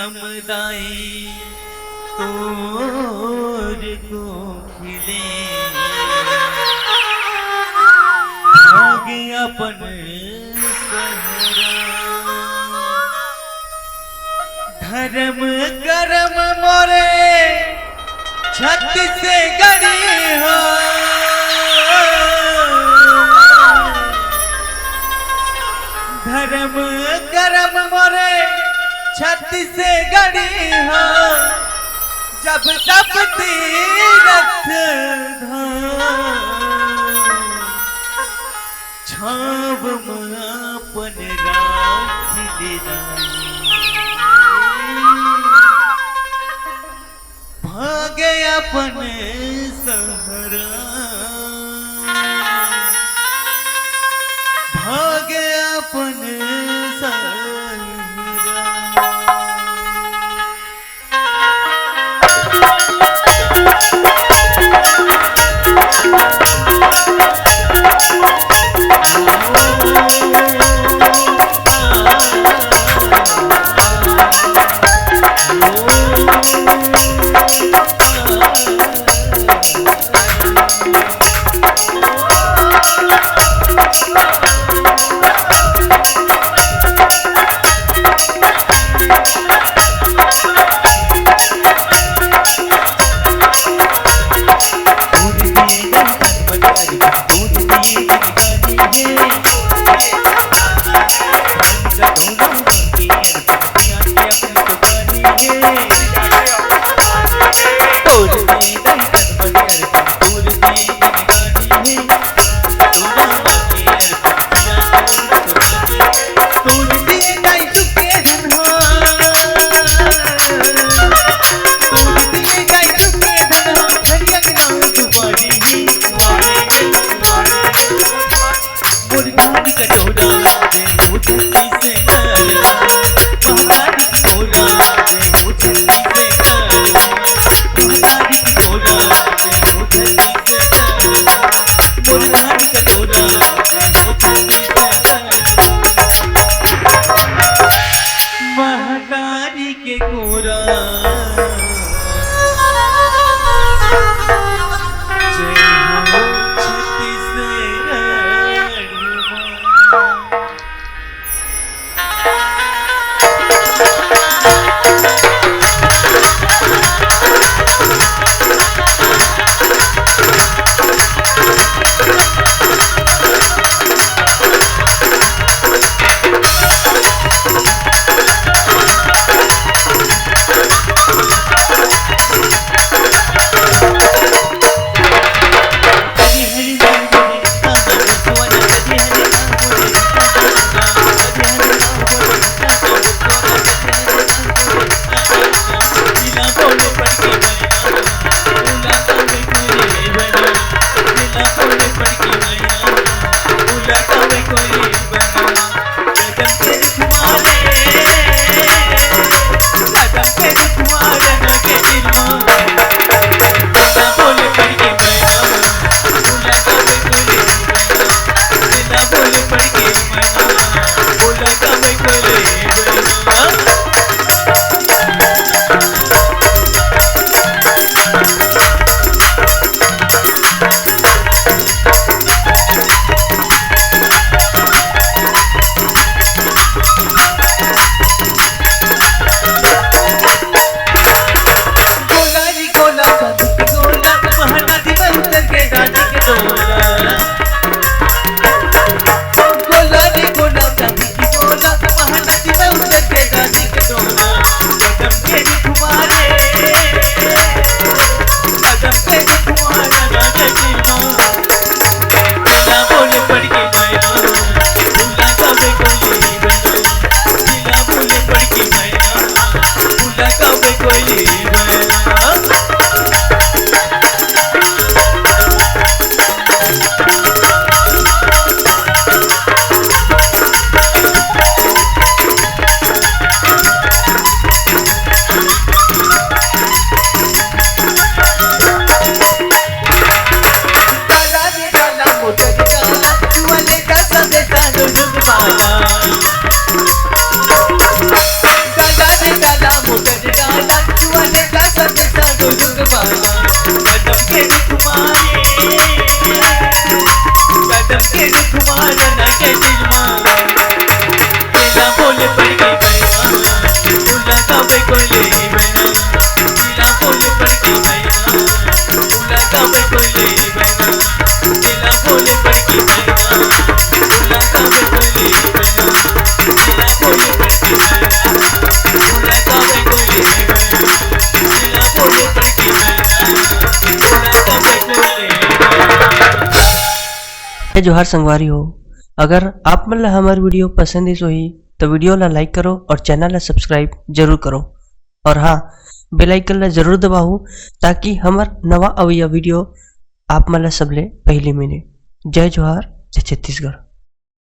समुदाय तोर को खिले भाग्य अपन धर्म कर्म मोरे छत से गड़ी हो धर्म कर्म मोरे छत से गड़ी हो जब तब तीरथ छाव अपन राख देना भागे अपन सहरा भागे अपन Oh कब कोले बना दिला बोल पड़की बना बोला कब कोले बना दिला बोल पड़की बना बोला कब कोले बना दिला बोल पड़की बना बोला कब कोले जय जोहार संगवारी हो। अगर आप मन ला हमार वीडियो पसंद है सोही तो वीडियो ला लाइक करो और चैनल ला सब्सक्राइब जरूर करो और हाँ बेल आइकन ला जरूर दबाओ ताकि हमार नवा अवैया वीडियो आप मन ला सबले पहले मिले। जय जोहार, जय छत्तीसगढ़।